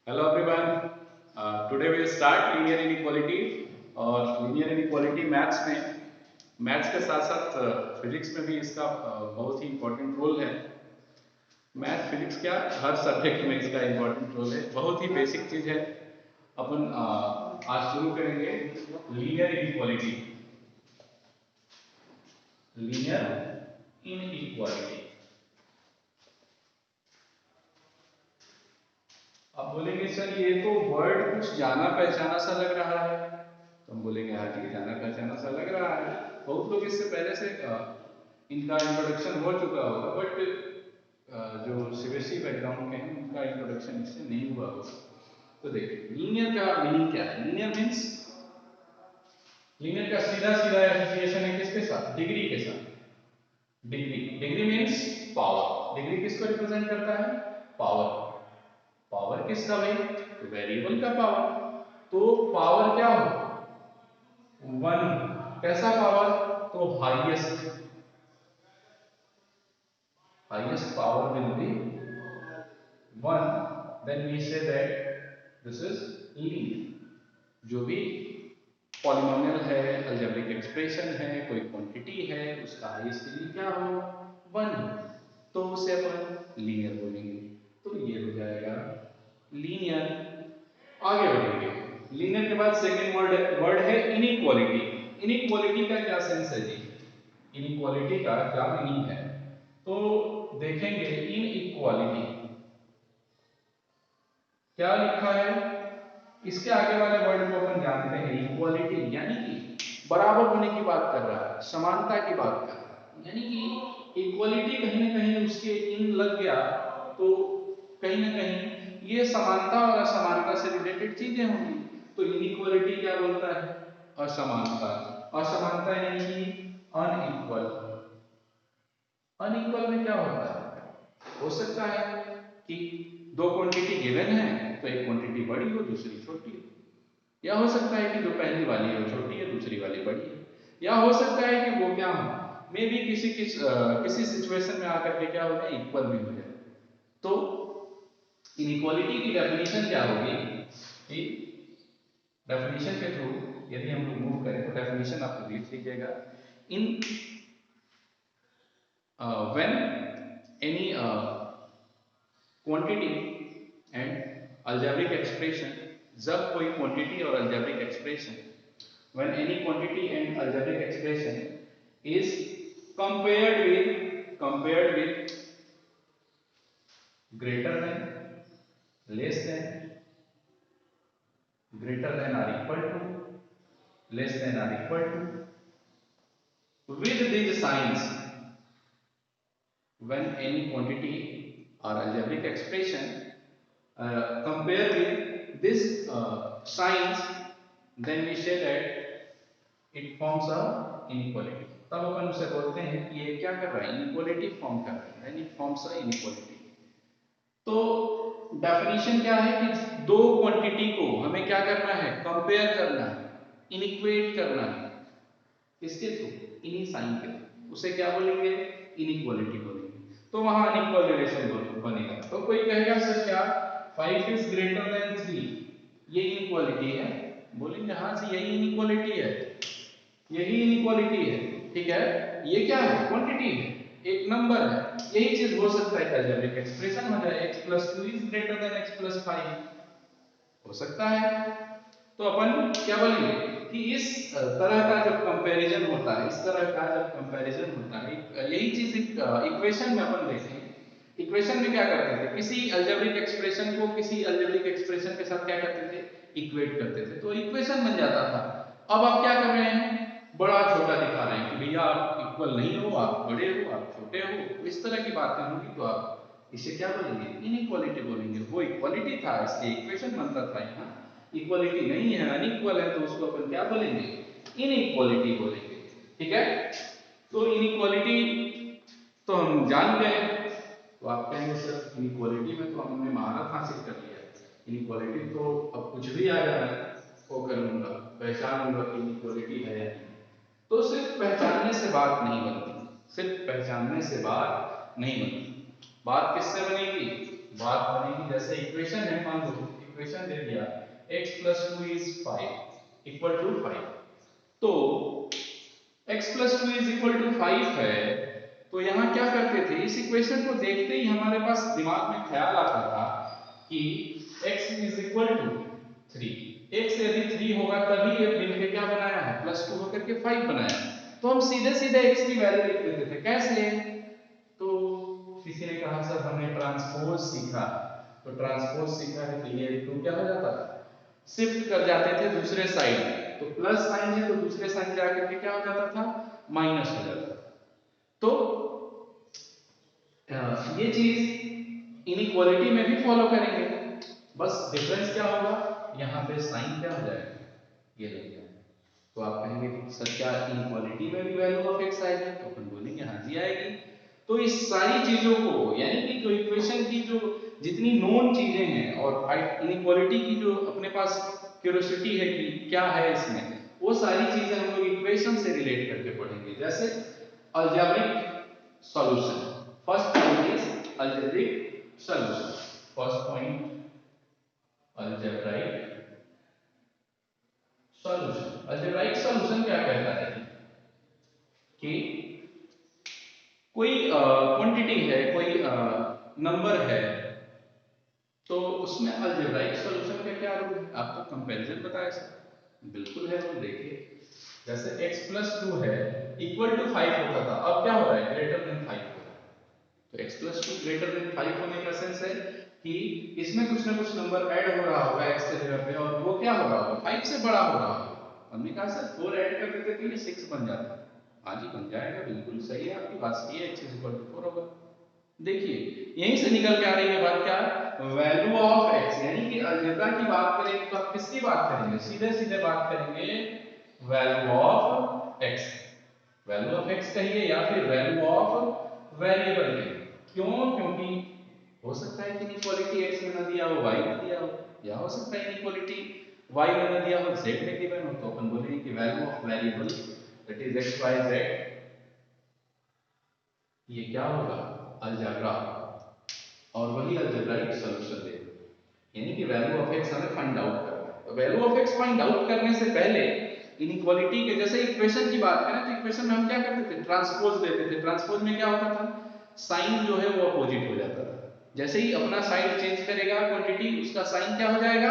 Hello everyone. Today we will start linear inequality और linear inequality maths के साथ साथ फिजिक्स में भी इसका बहुत ही इम्पोर्टेंट रोल है। मैथ फिजिक्स क्या हर सब्जेक्ट में इसका इम्पोर्टेंट रोल है। बहुत ही बेसिक चीज है। अपन आज शुरू करेंगे linear inequality। linear inequality अब बोलेंगे सर ये तो वर्ड कुछ जाना पहचाना सा लग रहा है, तो हम बोलेंगे हाँ ठीक है जाना पहचाना सा लग रहा है। बहुत लोग इससे पहले से इनका इंट्रोडक्शन हो चुका होगा, बट जो सीबीएसई बैकग्राउंड के हैं उनका इंट्रोडक्शन इससे नहीं हुआ होगा। तो देखिए लीनियर का मीनिंग क्या है। लीनियर का सीधा सीधा एसोसिएशन है किसके साथ? डिग्री के साथ। Degree degree means power. Degree किसको रिप्रेजेंट करता है? पावर। पावर किसका भाई? तो वेरिएबल का पावर। तो पावर क्या हो? वन। कैसा पावर? तो highest. Highest power will be one. Then we say that this is linear. जो भी पॉलिनोमियल है, अलजेब्रिक एक्सप्रेशन है, कोई क्वांटिटी है, उसका हाईएस्ट डिग्री क्या हो? वन। तो उसे अपन लीनियर बोलेंगे। तो ये हो जाएगा लीनियर। आगे बढ़ेंगे। लीनियर के बाद सेकंड वर्ड है इनइक्वालिटी। इनइक्वालिटी का क्या सेंस है जी? इनइक्वालिटी का क्या मीनिंग है? तो देखेंगे इनइक्वालिटी क्या लिखा है। इसके आगे वाले वर्ड को अपन जानते हैं इक्वालिटी, यानी कि बराबर होने की बात कर रहा है, समानता की बात कर रहा है। यानी कि इक्वालिटी कहीं ना कहीं उसके इन लग गया तो कहीं ना कहीं ये समानता और असमानता से रिलेटेड चीजें होंगी। तो इनइक्वालिटी क्या बोलता है? असमानता। असमानता यानी कि अनइक्वल। अनइक्वल में क्या होता है? हो सकता है कि दो क्वांटिटी गिवन है तो एक क्वांटिटी बड़ी हो दूसरी छोटी हो, या हो सकता है कि जो पहली वाली है वो छोटी है दूसरी वाली बड़ी है, या हो सकता है कि वो क्या हो मे भी किसी सिचुएशन में आकर के क्या हो जाए इक्वल भी हो जाए। तो इनइक्वालिटी की डेफिनेशन क्या होगी कि डेफिनेशन के थ्रू यदि हम लोग मूव करें तो डेफिनेशन आप लिख लीजिएगा। In when any quantity and algebraic expression, जब कोई क्वांटिटी और algebraic expression, when any quantity and algebraic expression is compared with greater than, less than, greater than or equal to, less than or equal to, with these signs, when any quantity or algebraic expression compare with this signs, then we say that it forms a inequality। तब अपन उसे बोलते हैं कि ये क्या कर रहा है? इनइक्वालिटी फॉर्म कर रहा है, यानी फॉर्म्स अ इनइक्वालिटी। तो डेफिनेशन क्या है कि दो क्वांटिटी को हमें क्या करना है? कंपेयर करना है, इनइक्वेट करना है। किसके थ्रू? इन्हीं साइन के थ्रू। उसे क्या बोलेंगे? इनइक्वालिटी बोलेंगे। तो वहां अनइक्वल रिलेशन बनेगा। तो कोई कहेगा सर क्या 5 इज ग्रेटर देन 3 ये इनइक्वालिटी है? बोलेंगे हाँ जी यही इनइक्वालिटी है, यही इनइक्वालिटी है। ठीक है, ये क्या है? क्वांटिटी है, एक नंबर है। यही चीज हो सकता है अलजेब्रिक एक्सप्रेशन हो जाए x + 2 is greater than x + 5, हो सकता है। तो अपन क्या बोलेंगे कि इस तरह का जब कंपैरिजन होता है, इस तरह का जब कंपैरिजन होता है, यही चीज इक्वेशन में अपन देखें। इक्वेशन में क्या करते थे? किसी अलजेब्रिक एक्सप्रेशन को किसी अलजेब्रिक एक्सप्रेशन के साथ क्या करते थे? इक्वेट करते थे, तो इक्वेशन बन जाता था। अब आप क्या कर रहे हैं? बड़ा छोटा दिखा रहे हैं कि भैया आप इक्वल नहीं हो, आप बड़े हो, आप छोटे हो। तो इस तरह की बातें होंगी तो आप इसे क्या बोलेंगे? इनइक्वालिटी बोलेंगे। वो इक्वालिटी था इसलिए इक्वेशन बनता था। यहाँ इक्वालिटी नहीं है, अनइक्वल है, तो उसको अपन क्या बोलेंगे? इनइक्वालिटी बोलेंगे। ठीक है, तो इनइक्वालिटी तो हम जान गए। तो आप कहेंगे सर इनइक्वालिटी में तो हमने महारत हासिल कर लिया, इनइक्वालिटी तो अब कुछ भी आ जाए वो कर लूंगा, पहचान लूंगा कि इनइक्वालिटी है या नहीं। तो सिर्फ पहचानने से बात नहीं बनती, सिर्फ पहचानने से बात नहीं बनती। बात किससे बनेगी? बात बनेगी जैसे इक्वेशन है, मान लो इक्वेशन दे दिया x plus 2 is 5 equal to 5, तो x plus 2 is equal to 5 है, तो यहाँ क्या करते थे, इस इक्वेशन को देखते ही हमारे पास दिमाग में ख्याल आता था कि x is equal to 3, x यदि 3 होगा तभी ये मिलके क्या बनाया है, प्लस 2 होकर के 5 बनाया, तो हम सीधे सीधे x की वैल्यू लिख देते थे। कैसे? तो किसी ने कहा सर हमने ट्रांसपोज सीखा, तो ट्रांसपोज सीखा है तो ये 2 क्या हो जाता था, शिफ्ट कर जाते थे दूसरे साइड, तो प्लस साइन है तो दूसरे साइड जाकर के क्या हो जाता था, माइनस हो जाता था। तो ये चीज इनइक्वालिटी में भी फॉलो करेंगे, बस डिफरेंस क्या होगा, यहाँ पे साइन क्या हो जाएगा, ये लग जाएगा। तो आप कहेंगे सर क्या इनइक्वालिटी में भी वैल्यू ऑफ एक्स आएगी, तो अपन बोलेंगे हाँ जी आएगी। तो इस सारी चीजों को, यानी कि जो इक्वेशन की जो जितनी नोन चीजें हैं और इनइक्वालिटी की जो अपने पास क्यूरियोसिटी है कि क्या है इसमें, वो सारी चीजें हम लोग इक्वेशन से रिलेट करके पढ़ेंगे। जैसे algebraic solution, first point is algebraic solution, first point algebraic solution. Algebraic solution क्या कहता है कि कोई क्वांटिटी है, कोई नंबर है, तो उसमें अलजेब्राइक सॉल्यूशन का क्या रूल है, आपको कंपैरिजन बताया सर, बिल्कुल है रूल। देखिए जैसे x plus 2 है इक्वल टू 5 होता था, अब क्या हो रहा है, ग्रेटर देन 5 हो रहा है। तो x plus 2 ग्रेटर देन 5 होने का सेंस है कि इसमें कुछ ना कुछ नंबर ऐड हो रहा होगा x के जगह पे, और वो क्या हो रहा होगा, 5 से बड़ा हो रहा होगा। हमने कहा सर 4 ऐड कर देते तो ये 6 बन जाता, हाँ जी बन जाएगा, बिल्कुल सही है आपकी बात, सही है, x is equal to 4 होगा। देखिए यहीं से निकल के आ रही है बात, क्या, वैल्यू ऑफ x, यानी कि अलजेब्रा की बात करेंगे तो आप किसकी बात करेंगे, सीधे सीधे बात करेंगे value of x, value of x कहिए या फिर वैल्यू ऑफ वेरिएबल कहिए। क्यों? क्योंकि हो सकता है कि इनइक्वालिटी x में ना दिया हो, y में दिया हो, या हो सकता है इनइक्वालिटी y में ना दिया हो, z में गिवन हो, तो अपन बोलेंगे कि value of variable that is x y z, ये क्या होगा, अलजेब्रा, और वही अलजेब्राइक सॉल्यूशन देगा। यानी कि वैल्यू ऑफ x हमें फाइंड आउट करना है, तो value of x find out करने से पहले इनइक्वालिटी के, जैसे इक्वेशन की बात करें तो इक्वेशन में हम क्या करते थे, ट्रांसपोज लेते थे। ट्रांसपोज में क्या होता था, साइन जो है वो अपोजिट हो जाता था, जैसे ही अपना साइड चेंज करेगा क्वांटिटी, उसका साइन क्या हो जाएगा,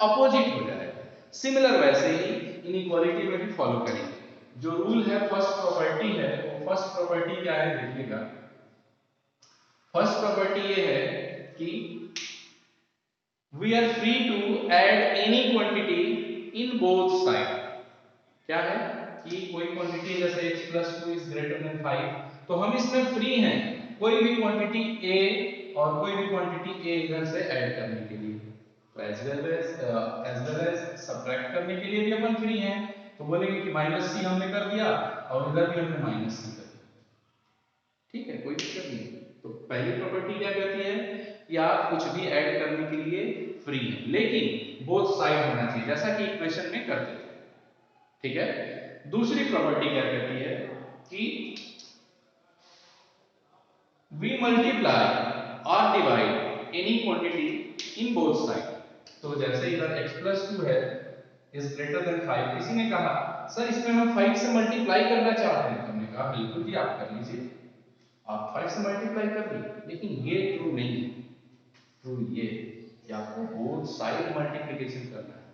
अपोजिट हो जाएगा। सिमिलर वैसे ही इनइक्वालिटी में भी फॉलो करेंगे। जो रूल है, फर्स्ट प्रॉपर्टी है, वो फर्स्ट प्रॉपर्टी क्या है देखिएगा, फर्स्ट प्रॉपर्टी ये है कि we are free to add any quantity in both side. क्या है कि कोई क्वांटिटी जैसे x plus 2 is greater than 5, तो हम इसमें फ्री हैं कोई भी क्वांटिटी a और कोई भी क्वांटिटी a इधर से ऐड करने के लिए, तो एज वेल एज सब्ट्रैक्ट करने के लिए भी अपन फ्री हैं। तो बोलेंगे कि -c हमने कर दिया और इधर भी हमने -c कर दिया, ठीक है, कोई दिक्कत नहीं। तो पहली प्रॉपर्टी क्या कहती है कि आप कुछ भी ऐड करने के लिए फ्री हैं, लेकिन बोथ साइड होना चाहिए, जैसा कि इक्वेशन में करते थे, ठीक है। दूसरी प्रॉपर्टी क्या कहती है कि वी मल्टीप्लाई और divide any quantity in both side. तो जैसे इधर x plus 2 है इज ग्रेटर देन 5, किसी ने कहा सर इसमें हम 5 से मल्टीप्लाई करना चाहते हैं, हमने कहा बिल्कुल जी आप कर लीजिए, आप 5 से मल्टीप्लाई कर लीजिए, लेकिन ये ट्रू नहीं है। ट्रू ये कि आपको बोथ साइड मल्टीप्लिकेशन करना है।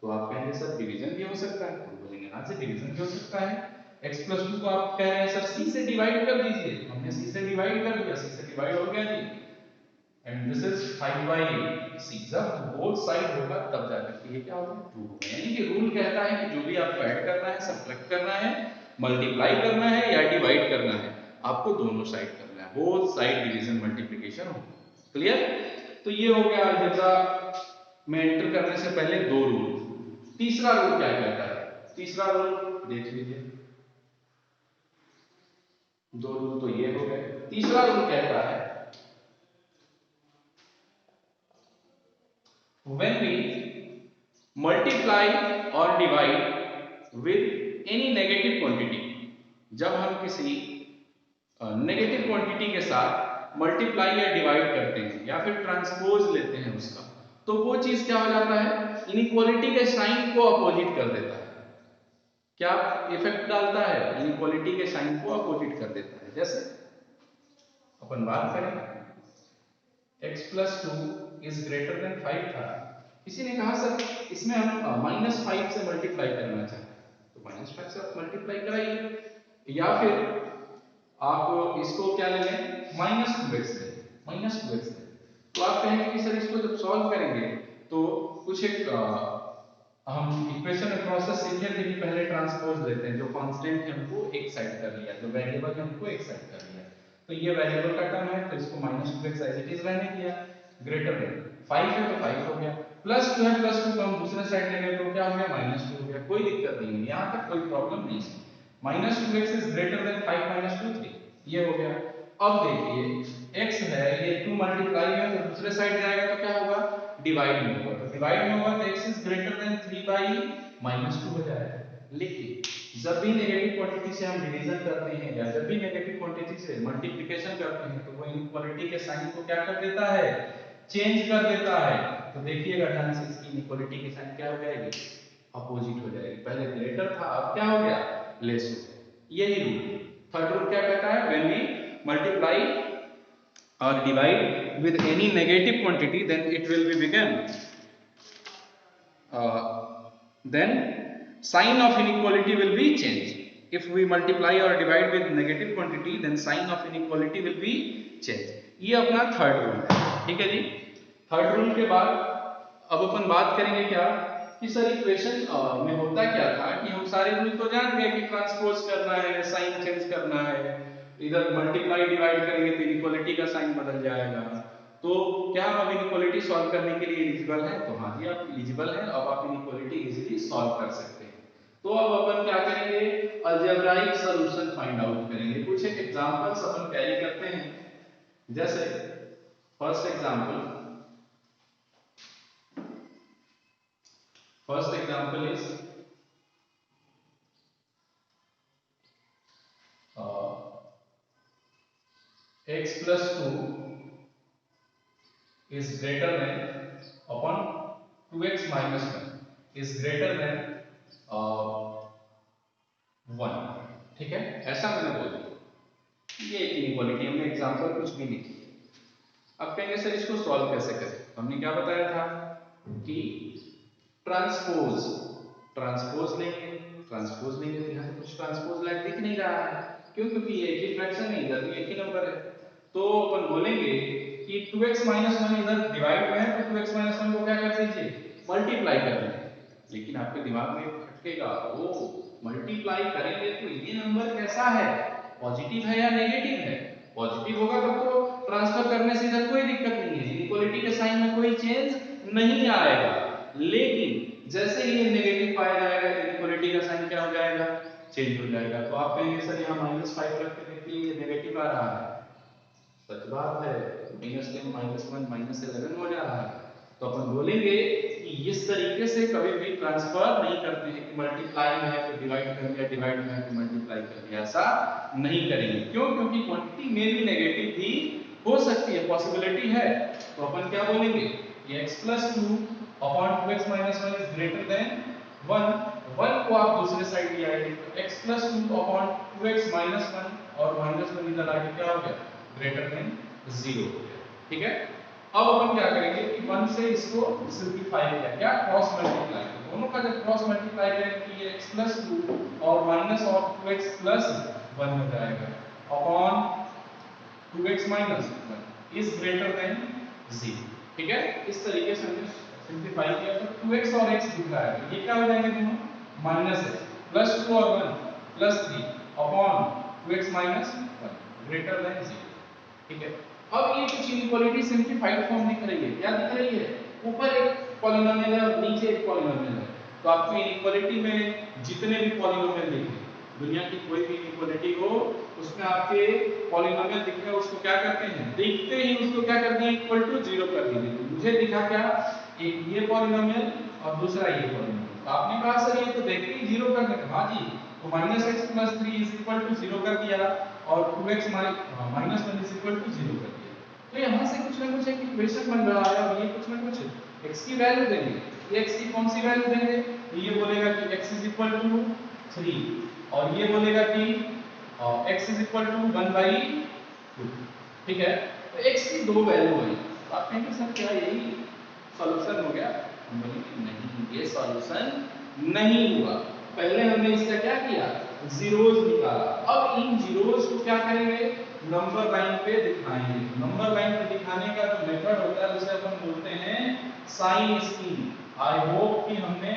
तो आप कहेंगे सर डिवीजन भी हो सकता है, तो बोलेंगे हाँ सर डिवीजन भी हो सकता है। x plus 2 को आप कह रहे हैं सर c से डिवाइड कर दीजिए, हमने c से डिवाइड कर दिया, c से डिवाइड हो गया जी, and this is 5 by c। जब बोथ साइड होगा तब जाकर के ये क्या होगा, ट्रू होगा। यानी कि रूल कहता है कि जो भी आपको ऐड करना है, सब्ट्रैक्ट करना है, मल्टीप्लाई करना है या डिवाइड करना है, आपको दोनों साइड करना है, बोथ साइड डिवीजन मल्टीप्लिकेशन हो। क्लियर? तो ये हो गया अलजेब्रा में एंटर करने से पहले दो रूल। तीसरा रूल क्या कहता है, तीसरा रूल देख लीजिए, दो रूल तो ये हो गए, तीसरा रूल कहता है when we multiply or divide with any negative quantity, जब हम किसी नेगेटिव क्वांटिटी के साथ मल्टीप्लाई या डिवाइड करते हैं या फिर ट्रांसपोज लेते हैं उसका, तो वो चीज क्या हो जाता है, इनइक्वालिटी के साइन को अपोजिट कर देता है। क्या इफेक्ट डालता है, इनइक्वालिटी के साइन को अपोजिट कर देता है। जैसे अपन बात करें x plus 2 is greater than 5 था, किसी ने कहा सर इसमें हम -5 से मल्टीप्लाई करना चाहते हैं, तो -5 से आप मल्टीप्लाई कराइए, या फिर आप इसको क्या ले लें, -2x ले, -2x ले। तो आप कहेंगे कि सर इसको जब सॉल्व करेंगे तो कुछ एक हम इक्वेशन में प्रोसेस सीखे थे कि पहले ट्रांसपोज लेते हैं, जो कांस्टेंट है हमको एक साइड कर लिया, जो वेरिएबल है हमको एक साइड कर लिया, तो ये वेरिएबल का टर्म है तो इसको -2x एज इट इज रहने दिया, ग्रेटर देन 5 है तो 5 हो गया, +2 है, +2 को हम दूसरे साइड ले गए तो क्या हो गया, -2 हो गया, कोई दिक्कत नहीं है, यहां तक कोई प्रॉब्लम नहीं है। -2x इज ग्रेटर देन 5 - 2 3, ये हो गया। अब देखिए x है ये 2 मल्टीप्लाई है तो दूसरे साइड जाएगा तो क्या होगा, डिवाइड में होगा, तो डिवाइड में होगा तो x इज ग्रेटर देन 3/-2 हो जाएगा। लेकिन जब भी नेगेटिव क्वांटिटी से हम डिवीजन करते हैं या जब भी नेगेटिव क्वांटिटी से मल्टीप्लिकेशन करते हैं तो वो इनइक्वालिटी के साइन को क्या कर देता है, चेंज कर देता है। तो देखिएगा ध्यान से, इसकी इनइक्वालिटी की साइन क्या हो जाएगी, अपोजिट हो जाएगी, पहले ग्रेटर था अब क्या हो गया, लेस हो गया। यही रूल थर्ड रूल क्या कहता है, when we multiply or divide with any negative quantity then it will be become then sign of inequality will be changed. If we multiply or divide with negative quantity then sign of inequality will be changed. ये अपना third rule है, ठीक है जी। Third rule के बाद अब अपन बात करेंगे क्या कि सर इक्वेशन में होता क्या था कि हम सारे रूल तो जान गए कि ट्रांसपोज करना है, साइन चेंज करना है, इधर मल्टीप्लाई डिवाइड करेंगे तो इनइक्वालिटी का साइन बदल जाएगा। तो क्या हम अब इनइक्वालिटी सॉल्व करने के लिए एलिजिबल हैं, तो हाँ जी आप एलिजिबल हैं, अब आप इनइक्वालिटी इजीली सॉल्व कर सकते हैं। तो अब अपन क्या करेंगे, अलजेब्राइक सॉल्यूशन फाइंड आउट करेंगे, कुछ एक एग्जांपल्स अपन कैरी करते हैं। जैसे first example is x plus 2 is greater than upon 2x minus 1 is greater than 1, ठीक है, ऐसा मैंने बोल दिया। ये एक इनइक्वालिटी हमने एग्जांपल कुछ भी लिखी। अब कहेंगे सर इसको सॉल्व कैसे करें, हमने क्या बताया था कि ट्रांसपोज लेंगे तो यहाँ से कुछ ट्रांसपोज लाइक दिख नहीं रहा है, क्यों, क्योंकि ये एक ही फ्रैक्शन है, इधर भी एक ही नंबर है। तो अपन बोलेंगे कि 2x - 1 इधर डिवाइड में है तो 2x - 1 को क्या कर दीजिए, मल्टीप्लाई कर दीजिए। लेकिन आपके दिमाग में खटकेगा, वो मल्टीप्लाई करेंगे तो ये नंबर कैसा है, पॉजिटिव है या नेगेटिव है, पॉजिटिव होगा तब तो ट्रांसफर करने से इधर कोई दिक्कत नहीं है, इक्वालिटी के साइन में कोई चेंज नहीं आएगा। लेकिन जैसे ही ये नेगेटिव पाया जाएगा इक्वालिटी का साइन क्या हो जाएगा, चेंज हो जाएगा। तो आप कहेंगे सर यहाँ -5 रख के देखिए ये नेगेटिव आ रहा है, सच बात है, -10 -1 -11 हो जा रहा है। तो अपन बोलेंगे कि इस तरीके से कभी भी ट्रांसफर नहीं करते हैं कि मल्टीप्लाई में है तो डिवाइड कर लिया, डिवाइड में है तो मल्टीप्लाई कर लिया, ऐसा नहीं करेंगे। क्यों, क्योंकि क्वांटिटी में भी नेगेटिव भी हो सकती है, पॉसिबिलिटी है। तो अपन क्या बोलेंगे कि x + 2 upon 2x - 1 is greater than 1 को आप दूसरे साइड ले आएंगे तो x + 2 अपॉन 2x - 1 और -1 इधर आके क्या हो गया, ग्रेटर देन 0 हो गया, ठीक है। अब अपन क्या करेंगे कि 1 से इसको सिंपलीफाई किया, क्या क्रॉस मल्टीप्लाई, दोनों का जब क्रॉस मल्टीप्लाई करेंगे तो ये x + 2 और माइनस ऑफ 2x + 1 हो जाएगा upon 2x - 1 is greater than 0, ठीक है। इस तरीके से हमने सिंपलीफाई किया तो 2x और x दिख रहा है, ये क्या हो जाएंगे दोनों, -x + 2 और 1 +3 अपॉन 2x - 1 ग्रेटर देन 0, ठीक है। अब ये कुछ इनइक्वालिटी सिंपलीफाइड फॉर्म दिख रही है, क्या दिख रही है, ऊपर एक पॉलिनोमियल है और नीचे एक पॉलिनोमियल है। तो आपको इनइक्वालिटी में जितने भी पॉलिनोमियल दिखे, दुनिया की कोई भी इनइक्वालिटी हो उसमें आपके पॉलिनोमियल दिख रहा है, उसको क्या करते हैं, देखते ही उसको क्या कर दिए, इक्वल टू 0 कर दीजिए। तो मुझे दिखा क्या, एक ये पॉलिनोमियल और दूसरा ये पॉलिनोमियल। तो आपने कहा सर ये तो देखते ही 0 कर देगा, हाँ जी, तो -x + 3 = 0 कर दिया और 2x - 1 = 0 कर दिया। तो यहाँ से कुछ ना कुछ एक इक्वेशन बन रहा है और ये कुछ ना कुछ x की वैल्यू देंगे, x की कौन सी वैल्यू देंगे, ये बोलेगा कि x इज इक्वल टू 3 और ये बोलेगा कि x इज इक्वल टू 1/2। ठीक है, तो x की दो वैल्यू आई, आप कहेंगे सर क्या यही सॉल्यूशन हो गया, हम बोलेंगे नहीं, ये सॉल्यूशन नहीं हुआ। पहले हमने इसका क्या किया, जीरोस निकाला, अब इन जीरोस को क्या करेंगे, नंबर लाइन पे दिखाएंगे। नंबर लाइन पे दिखाने का जो मेथड होता है उसे अपन बोलते हैं साइन स्कीम। आई होप कि हमने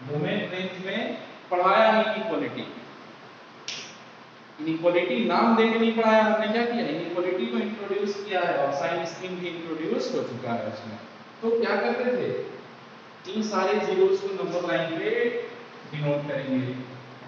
डोमेन रेंज में पढ़ाया है इनइक्वालिटी। इनइक्वालिटी नाम देके नहीं पढ़ाया, हमने क्या किया, इनइक्वालिटी को इंट्रोड्यूस किया है और साइन स्कीम भी इंट्रोड्यूस हो चुका है उसमें। तो क्या करते थे, इन सारे जीरोस को नंबर लाइन पे डिनोट करेंगे।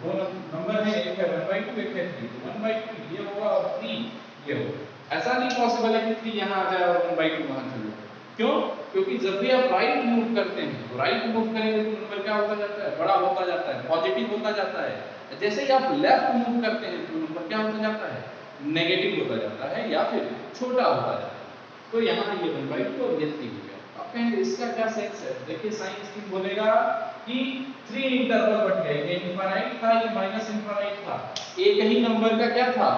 दो नंबर है, एक है 1/2, एक है 3। 1/2 ये होगा और 3 ये होगा। ऐसा नहीं पॉसिबल है कि 3 यहाँ आ जाए और 1/2 वहां चले जाए। क्यों, क्योंकि जब भी आप राइट मूव करते हैं तो राइट मूव करेंगे तो नंबर क्या होता जाता है, बड़ा होता जाता है, पॉजिटिव होता जाता है। जैसे ही आप लेफ्ट मूव करते हैं तो नंबर क्या होता जाता है, नेगेटिव होता जाता है या फिर छोटा होता जाता है। तो यहाँ ये 1/2 और ये 3 हो गया। आप कहेंगे इसका क्या सेंस है, देखिए साइन स्कीम बोलेगा कि 3 इंटरवल बट गए, ये इनफाइनाइट था, ये माइनस इनफाइनाइट था, एक ही नंबर का क्या था,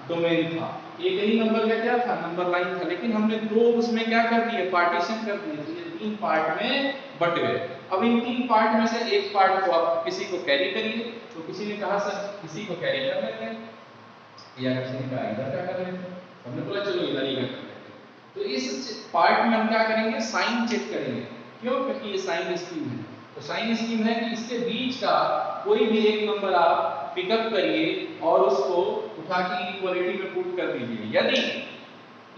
डोमेन था, एक ही नंबर का क्या था, नंबर लाइन था, लेकिन हमने दो उसमें क्या कर दिए, पार्टीशन कर दिए, तो ये 3 पार्ट में बट गए। अब इन 3 पार्ट में से एक पार्ट को आप किसी को कैरी करिए, तो किसी ने कहा सर किसी को कैरी कर लेते हैं, या किसी ने कहा इधर का कर लेते हैं, हमने बोला चलो इधर ही कर लेते हैं। तो इस पार्ट में हम क्या करेंगे, साइन चेक करेंगे। क्यों, क्योंकि ये साइन स्कीम है। तो साइन स्कीम है कि इसके बीच का कोई भी एक नंबर आप पिकअप करिए और उसको उठा के इनइक्वालिटी में पुट कर दीजिए। यदि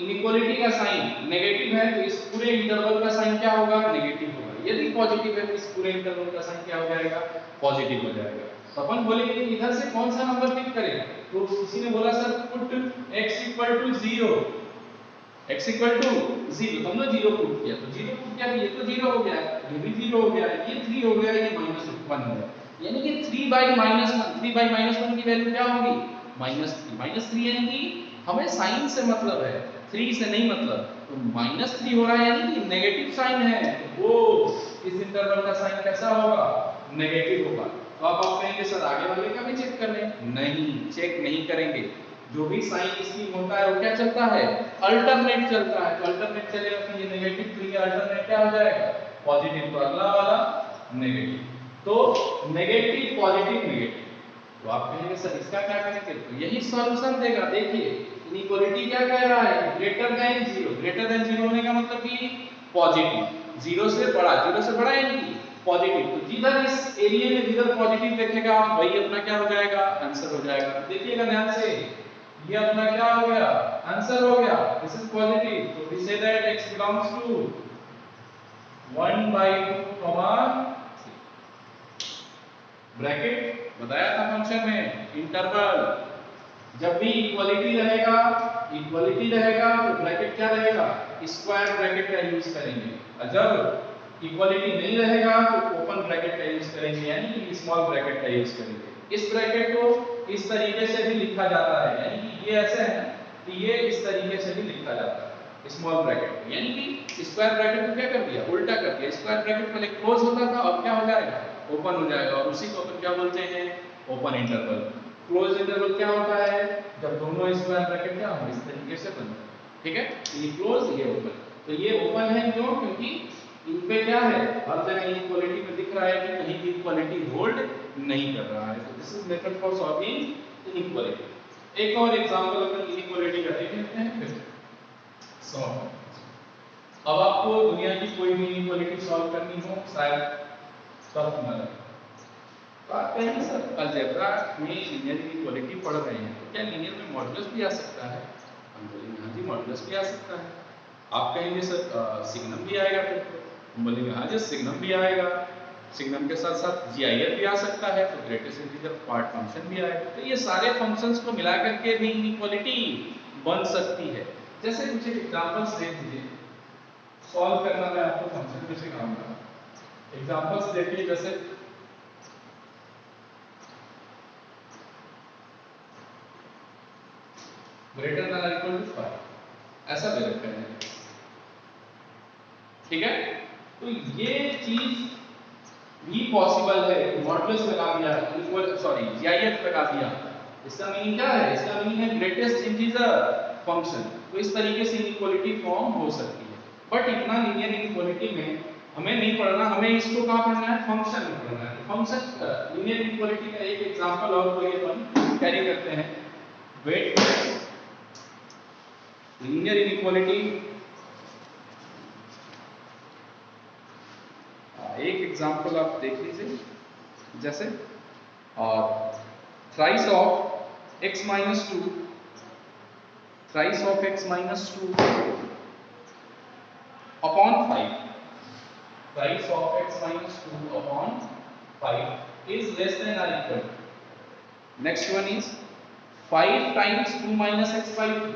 इनइक्वालिटी का साइन नेगेटिव है तो इस पूरे इंटरवल का साइन क्या होगा, नेगेटिव होगा। यदि पॉजिटिव है तो इस पूरे इंटरवल का साइन क्या हो जाएगा, पॉजिटिव हो जाएगा। तो अपन बोलेंगे कि इधर से कौन सा नंबर पिक करें, तो किसी ने बोला sir put x equal to 0, x equal to 0, हमने 0 पुट किया, तो 0 पुट किया, ये तो 0 हो गया, ये भी 0 हो गया, ये 3 हो गया, ये -1 हो गया, यानी कि 3/-1 की वैल्यू क्या होगी, -3 यानी कि हमें साइन से मतलब है, 3 से नहीं मतलब। तो -3 हो रहा है यानी कि नेगेटिव साइन है, तो वो इस इंटरवल का साइन कैसा होगा, नेगेटिव होगा। तो आप कहेंगे सर आगे वाले का भी चेक कर लें, नहीं, चेक नहीं करेंगे। जो भी साइन स्कीम होता है वो क्या चलता है, अल्टरनेट चलता है। तो अल्टरनेट चलेगा तो ये नेगेटिव 3 का अल्टरनेट क्या हो जाएगा, पॉजिटिव, तो अगला वाला नेगेटिव। तो नेगेटिव पॉजिटिव नेगेटिव। तो आप कहेंगे सर इसका क्या करेंगे, तो यही सॉल्यूशन देगा। देखिए इनइक्वालिटी क्या कह रहा है, ग्रेटर देन 0। ग्रेटर देन 0 होने का मतलब कि पॉजिटिव, 0 से बड़ा, 0 से बड़ा यानी कि पॉजिटिव। तो जिधर इस एरिया में जिधर पॉजिटिव देखेगा वही अपना क्या हो जाएगा, आंसर हो जाएगा। देखिएगा ध्यान से, ये अपना क्या हो गया, आंसर हो गया, दिस इज पॉजिटिव। तो we say that x belongs to 1/2 bracket बताया था फंक्शन में, इंटरवल। जब भी इक्वालिटी रहेगा तो ब्रैकेट क्या रहेगा, स्क्वायर ब्रैकेट का यूज करेंगे, और जब इक्वालिटी नहीं रहेगा तो ओपन ब्रैकेट का यूज करेंगे, यानी कि स्मॉल ब्रैकेट का यूज करेंगे। इस ब्रैकेट को इस तरीके से भी लिखा जाता है, यानी कि ये ऐसे है कि ये इस तरीके से भी लिखा जाता है स्मॉल ब्रैकेट, यानी कि स्क्वायर ब्रैकेट को क्या कर दिया, उल्टा कर दिया। स्क्वायर ब्रैकेट पहले क्लोज होता था, अब क्या हो जाएगा, ओपन हो जाएगा, और उसी को अपन क्या बोलते हैं, ओपन इंटरवल। क्लोज इंटरवल क्या होता है, जब दोनों स्क्वायर ब्रैकेट क्या होंगे, इस तरीके से बनते हैं। ठीक है, ये क्लोज, ये ओपन। तो ये ओपन है क्यों, क्योंकि इन पे क्या है, हर जगह इक्वालिटी में दिख रहा है कि कहीं भी इक्वालिटी होल्ड नहीं कर रहा है। तो this is method for solving inequality. एक और एग्जांपल अपन इनइक्वालिटी का देख लेते हैं फिर सॉल्व। अब आपको दुनिया की कोई भी इनइक्वालिटी सॉल्व करनी हो, शायद टफ ना लगे, तो आप कहेंगे सर अलजेब्रा में लीनियर इनइक्वालिटी पढ़ रहे हैं तो क्या लीनियर में मॉडुलस भी आ सकता है, हम बोलेंगे हाँ जी मॉडुलस भी आ सकता है। आप कहेंगे सर सिग्नम भी आएगा, फिर हम बोलेंगे हाँ जी सिग्नम भी आएगा, सिग्नम के साथ साथ जीआईएफ भी आ सकता है, तो ग्रेटेस्ट इंटीजर पार्ट फंक्शन भी आएगा। तो ये सारे फंक्शंस को मिला करके भी इनइक्वालिटी बन सकती है। जैसे कुछ एग्जांपल्स दे दीजिए, सॉल्व करना मैं आपको फंक्शन भी सिखाऊंगा। एग्जांपल्स देखिए, जैसे ग्रेटर देन और इक्वल टू 5 ऐसा दे रखा है, ठीक है। तो ये चीज भी पॉसिबल है। मॉडुलस लगा दिया, इक्वल सॉरी जीआईएफ लगा दिया, इसका मीनिंग क्या है? इसका मीनिंग है ग्रेटेस्ट इंटीजर फंक्शन। तो इस तरीके से इनइक्वालिटी फॉर्म हो सकती है। बट इतना लीनियर इनइक्वालिटी में हमें नहीं पढ़ना, हमें इसको कहाँ पढ़ना है? फंक्शन में पढ़ना है। फंक्शन लीनियर इनइक्वालिटी का एक एग्जांपल और कोई अपन कैरी करते हैं। वेट लीनियर इनइक्वालिटी, एक एग्जांपल आप देख लीजिए, जैसे और thrice of x minus 2, thrice of x minus 2 upon 5, thrice of x minus 2 upon 5 is less than or equal to, next one is 5 times 2 minus x by 3,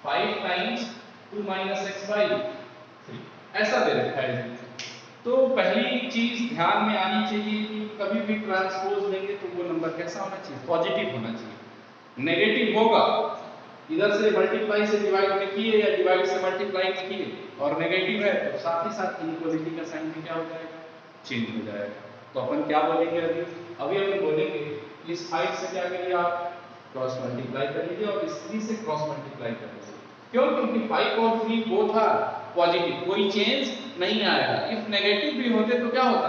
5 times 2 minus x by 3, ऐसा दे रखा है। तो पहली चीज ध्यान में आनी चाहिए कि कभी भी ट्रांसपोज लेंगे तो वो नंबर कैसा होना चाहिए? पॉजिटिव होना चाहिए। नेगेटिव होगा, इधर से मल्टीप्लाई से डिवाइड में किए या डिवाइड से मल्टीप्लाई में किए और नेगेटिव है तो साथ ही साथ इनइक्वालिटी का साइन भी क्या हो जाएगा? चेंज हो जाएगा। तो अपन क्या बोलेंगे अभी अपन बोलेंगे इस 5 से क्या करिए आप? क्रॉस मल्टीप्लाई कर लीजिए और इस 3 से क्रॉस मल्टीप्लाई कर लीजिए। क्यों? क्योंकि 5 और 3 बोथ आर पॉजिटिव, कोई चेंज नहीं आएगा। इफ नेगेटिव भी होते तो क्या होता?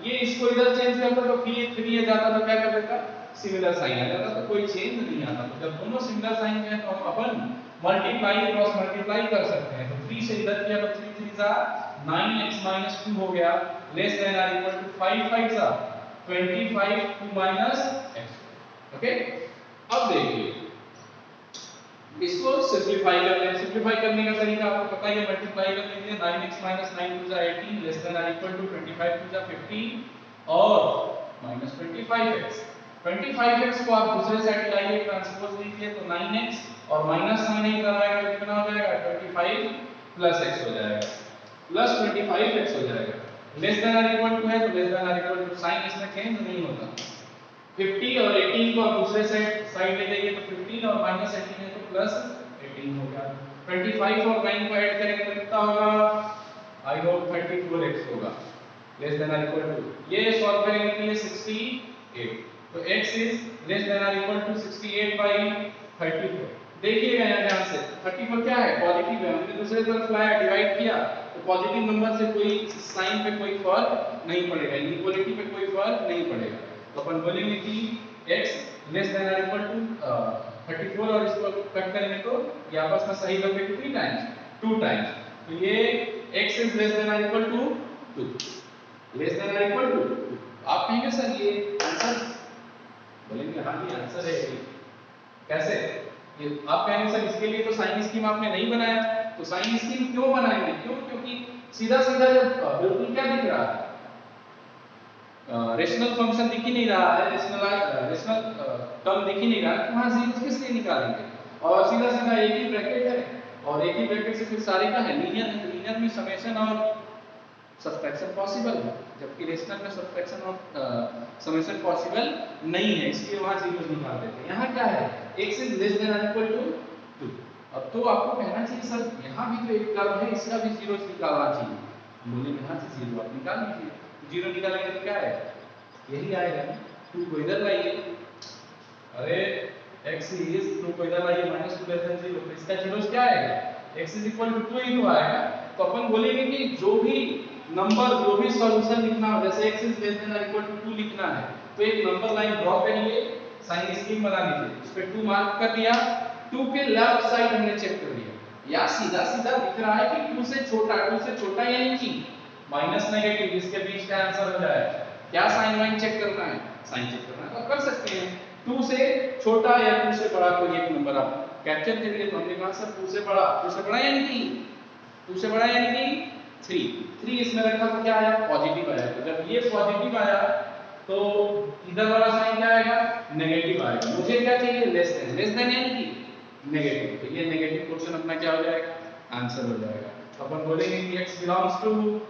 ये इसको इधर चेंज करता तो फिर 3 ये जाता तो क्या कर देता? सिमिलर साइन आ जाता, तो कोई चेंज नहीं आता। तो जब दोनों सिमिलर साइन है तो हम अपन मल्टीप्लाई क्रॉस मल्टीप्लाई कर सकते हैं। तो 3 से इधर किया तो 3 3 जा 9x 2 हो गया, लेस देन और इक्वल टू 5 5 जा 25 2 माइनस x। ओके, अब देखिए इसको सिंपलीफाई कर लें। सिंपलीफाई करने का तरीका आपको पता ही है, मल्टीप्लाई कर लीजिए। 9x 9 2 जा 18 लेस देन और इक्वल टू 25 2 जा 15 और माइनस 25x। 25x को आप दूसरे साइड लाइए, ट्रांसपोज लीजिए तो 9x और माइनस साइन इधर आएगा तो कितना हो जाएगा? 25 प्लस x हो जाएगा, प्लस 25x हो जाएगा। लेस देन और इक्वल टू है तो लेस देन और इक्वल टू साइन इसमें चेंज नहीं होता। 50 और 18 को आप दूसरे साइड ले जाइए तो 15 और माइनस 18 है तो प्लस 18 हो गया। 25 और 9 को ऐड करेंगे तो कितना होगा? आई होप 34x होगा, लेस देन और इक्वल टू, ये सॉल्व करेंगे तो ये 68। तो x इज लेस देन और इक्वल टू 68 बाय 34। देखिएगा यहां ध्यान से, 34 क्या है? पॉजिटिव है। हमने दूसरे तरफ लाया, डिवाइड किया तो पॉजिटिव नंबर से कोई साइन पे कोई फर्क नहीं पड़ेगा, इक्वलिटी पे कोई फर्क नहीं पड़ेगा। तो अपन बोलेंगे कि x लेस देन और इक्वल टू 34 और इसको कट करेंगे तो ये आपस में सही लोगे कितनी टाइम्स? 2 टाइम्स। तो ये x इज लेस देन और इक्वल टू 2, लेस देन और इक्वल टू 2। आप कहेंगे सर ये आंसर, बोलेंगे हां ये आंसर है। कैसे? ये आप कहेंगे सर इसके लिए तो साइन स्कीम आपने नहीं बनाया। तो साइन स्कीम क्यों बनाएंगे? क्यों? क्योंकि सीधा सीधा जब बिल्कुल क्या दिख रहा है? रेशनल फंक्शन दिख ही नहीं रहा है, रेशनल टर्म दिख ही नहीं रहा है, तो वहां जीरो किस लिए निकालेंगे? और सीधा सीधा एक ही ब्रैकेट है और एक ही ब्रैकेट से फिर सारे का है लीनियर है। लीनियर में समेशन और सब्ट्रैक्शन पॉसिबल है, जबकि रेशनल में सब्ट्रैक्शन और समेशन पॉसिबल नहीं है, इसलिए वहां जीरो निकाल देते हैं। यहाँ क्या है? x इज लेस देन और इक्वल टू 2। अब तो आपको कहना चाहिए सर यहाँ भी तो एक टर्म है, इसका भी जीरो निकालना चाहिए। बोले यहाँ से जीरो आप निकाल लीजिए। जीरो निकालेंगे तो क्या है? यही आएगा। 2 को इधर लाइए, अरे x इज 2 को इधर लाइए माइनस 2 लेस देन 0, तो इसका जीरो क्या आएगा? x इज इक्वल टू 2 ही तो आएगा। तो अपन बोलेंगे कि जो भी नंबर, जो भी सॉल्यूशन लिखना हो, जैसे x इज लेस देन और इक्वल टू 2 लिखना है तो एक नंबर लाइन ड्रॉ करिए, साइन स्कीम बना लीजिए, उस पे 2 मार्क कर दिया। 2 के लेफ्ट साइड हमने चेक कर लिया, या सीधा सीधा दिख रहा है कि 2 से छोटा यानी कि माइनस नेगेटिव, इसके बीच का आंसर हो जाएगा। क्या साइन वाइन चेक करना है? साइन चेक करना है तो कर सकते हैं। 2 से छोटा या 2 से बड़ा कोई एक नंबर आप कैप्चर करिए। तो हमने कहा सर 2 से बड़ा, 2 से बड़ा यानी कि 2 से बड़ा यानी कि 3 इसमें रखा तो क्या आया? पॉजिटिव आया। तो जब ये पॉजिटिव आया तो इधर वाला साइन क्या आएगा? नेगेटिव आएगा। मुझे क्या चाहिए? लेस देन यानी कि नेगेटिव। तो ये नेगेटिव पोर्शन अपना क्या हो जाएगा? आंसर हो जाएगा। अपन बोलेंगे कि x belongs to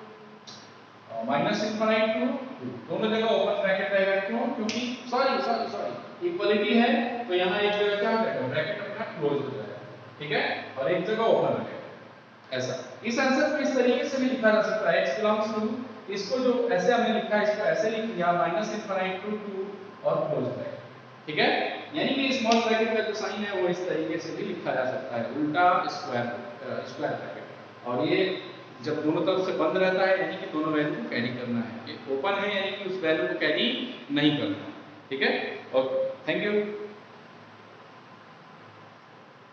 minus infinite to 2, दोनों जगह ओपन ब्रैकेट रहेगा। क्यों? क्योंकि सॉरी इक्वलिटी है तो यहाँ एक जगह क्या हो जाएगा? ब्रैकेट अपना क्लोज हो जाएगा, ठीक है, और एक जगह ओपन रहेगा। ऐसा। इस आंसर को इस तरीके से भी लिखा जा सकता है, x बिलोंग्स टू, इसको जो ऐसे हमने लिखा है इसको ऐसे लिख दिया -∞ टू 2 और क्लोज ब्रैकेट, ठीक है। यानी कि स्मॉल ब्रैकेट का जो साइन है वो इस तरीके से भी लिखा जा सकता है, उल्टा स्क्वायर ब्रैकेट। और ये जब दोनों तरफ से बंद रहता है यानी कि दोनों वैल्यू को कैरी करना है, ये ओपन है यानी कि उस वैल्यू को कैरी नहीं करना, ठीक है। Okay, thank you.